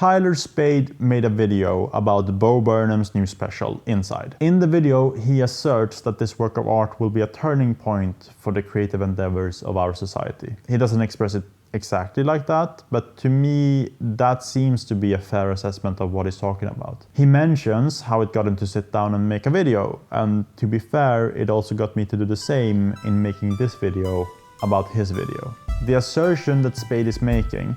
Tyler Spaids made a video about Bo Burnhams' new special, Inside. In the video, he asserts that this work of art will be a turning point for the creative endeavors of our society. He doesn't express it exactly like that, but to me, that seems to be a fair assessment of what he's talking about. He mentions how it got him to sit down and make a video, and to be fair, it also got me to do the same in making this video about his video. The assertion that Spaid is making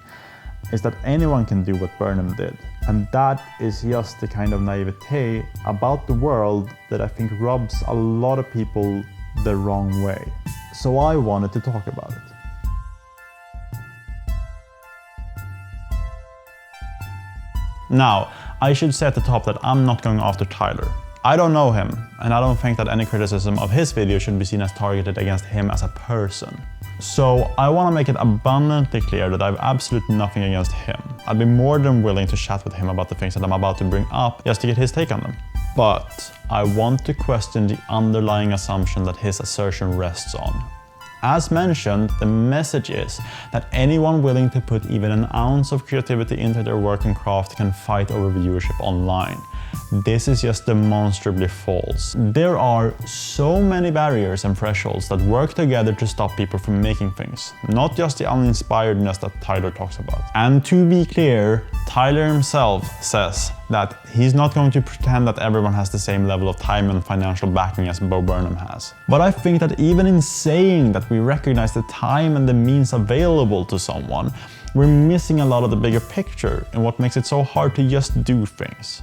is that anyone can do what Burnham did, and that is just the kind of naivete about the world that I think rubs a lot of people the wrong way. So I wanted to talk about it. Now, I should say at the top that I'm not going after Tyler. I don't know him, and I don't think that any criticism of his video should be seen as targeted against him as a person. So I want to make it abundantly clear that I have absolutely nothing against him. I'd be more than willing to chat with him about the things that I'm about to bring up just to get his take on them. But I want to question the underlying assumption that his assertion rests on. As mentioned, the message is that anyone willing to put even an ounce of creativity into their work and craft can fight over viewership online. This is just demonstrably false. There are so many barriers and thresholds that work together to stop people from making things, not just the uninspiredness that Tyler talks about. And to be clear, Tyler himself says that he's not going to pretend that everyone has the same level of time and financial backing as Bo Burnham has. But I think that even in saying that we recognize the time and the means available to someone, we're missing a lot of the bigger picture and what makes it so hard to just do things.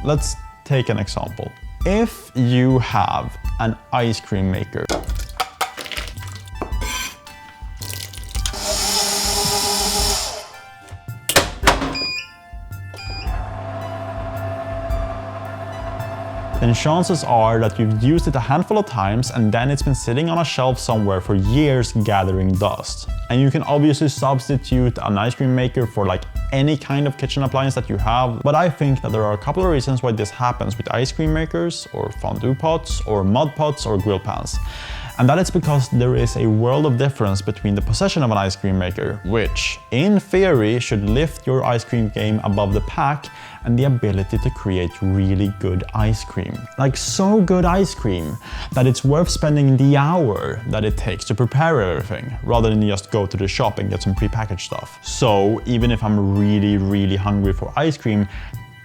Let's take an example. If you have an ice cream maker, then chances are that you've used it a handful of times and then it's been sitting on a shelf somewhere for years gathering dust. And you can obviously substitute an ice cream maker for like any kind of kitchen appliance that you have, but I think that there are a couple of reasons why this happens with ice cream makers or fondue pots or mud pots or grill pans. And that is because there is a world of difference between the possession of an ice cream maker, which in theory should lift your ice cream game above the pack, and the ability to create really good ice cream. Like so good ice cream that it's worth spending the hour that it takes to prepare everything, rather than just go to the shop and get some prepackaged stuff. So even if I'm really hungry for ice cream,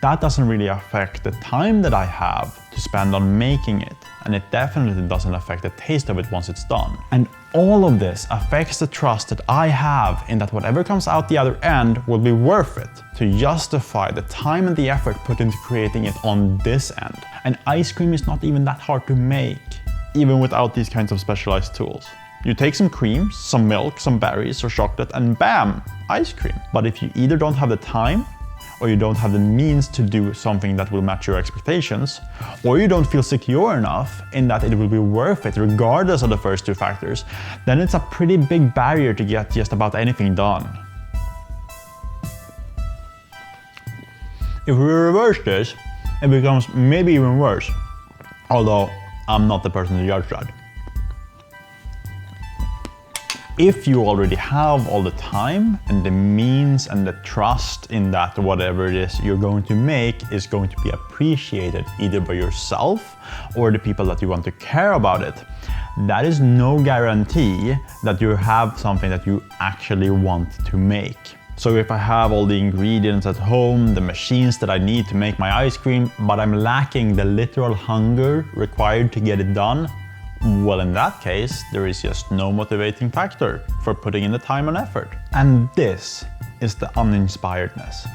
that doesn't really affect the time that I have to spend on making it. And it definitely doesn't affect the taste of it once it's done. And all of this affects the trust that I have in that whatever comes out the other end will be worth it to justify the time and the effort put into creating it on this end. And ice cream is not even that hard to make, even without these kinds of specialized tools. You take some cream, some milk, some berries or chocolate, and bam, ice cream. But if you either don't have the time, or you don't have the means to do something that will match your expectations, or you don't feel secure enough in that it will be worth it regardless of the first two factors, then it's a pretty big barrier to get just about anything done. If we reverse this, it becomes maybe even worse, although I'm not the person to judge that. If you already have all the time and the means and the trust in that whatever it is you're going to make is going to be appreciated either by yourself or the people that you want to care about it, that is no guarantee that you have something that you actually want to make. So if I have all the ingredients at home, the machines that I need to make my ice cream, but I'm lacking the literal hunger required to get it done, well, in that case, there is just no motivating factor for putting in the time and effort. And this is the uninspiredness.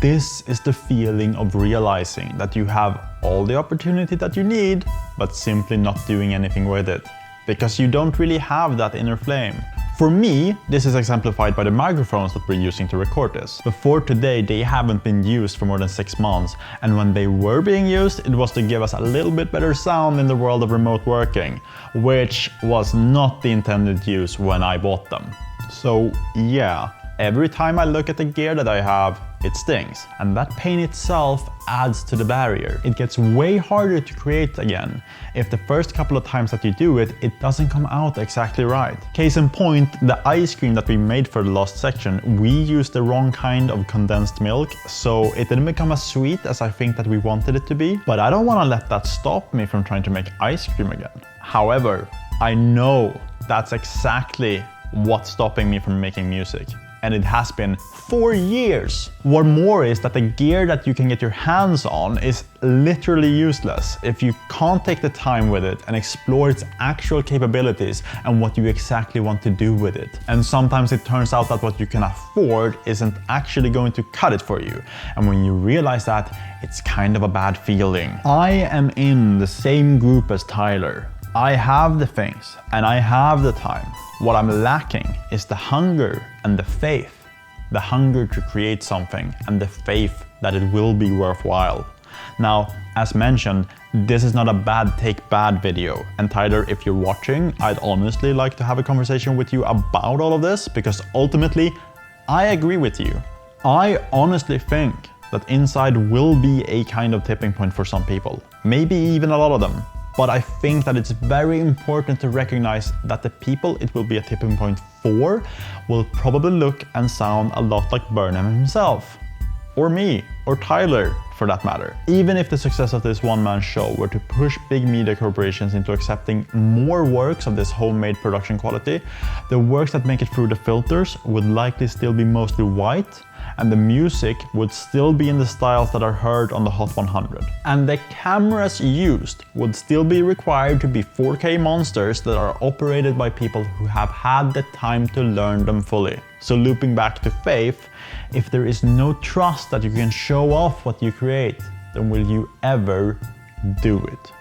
This is the feeling of realizing that you have all the opportunity that you need, but simply not doing anything with it, because you don't really have that inner flame. For me, this is exemplified by the microphones that we're using to record this. Before today, they haven't been used for more than 6 months, and when they were being used, it was to give us a little bit better sound in the world of remote working, which was not the intended use when I bought them. So yeah, every time I look at the gear that I have, it stings. And that pain itself adds to the barrier. It gets way harder to create again if the first couple of times that you do it, it doesn't come out exactly right. Case in point, the ice cream that we made for the last section, we used the wrong kind of condensed milk, so it didn't become as sweet as I think that we wanted it to be. But I don't want to let that stop me from trying to make ice cream again. However, I know that's exactly what's stopping me from making music. And it has been for years. What more is that the gear that you can get your hands on is literally useless if you can't take the time with it and explore its actual capabilities and what you exactly want to do with it. And sometimes it turns out that what you can afford isn't actually going to cut it for you. And when you realize that, it's kind of a bad feeling. I am in the same group as Tyler. I have the things and I have the time. What I'm lacking is the hunger and the faith. The hunger to create something and the faith that it will be worthwhile. Now, as mentioned, this is not a bad take bad video. And Tyler, if you're watching, I'd honestly like to have a conversation with you about all of this, because ultimately, I agree with you. I honestly think that Inside will be a kind of tipping point for some people, maybe even a lot of them. But I think that it's very important to recognize that the people it will be a tipping point for will probably look and sound a lot like Burnham himself. Or me, or Tyler, for that matter. Even if the success of this one-man show were to push big media corporations into accepting more works of this homemade production quality, the works that make it through the filters would likely still be mostly white, and the music would still be in the styles that are heard on the Hot 100. And the cameras used would still be required to be 4K monsters that are operated by people who have had the time to learn them fully. So looping back to faith, if there is no trust that you can show off what you create, then will you ever do it?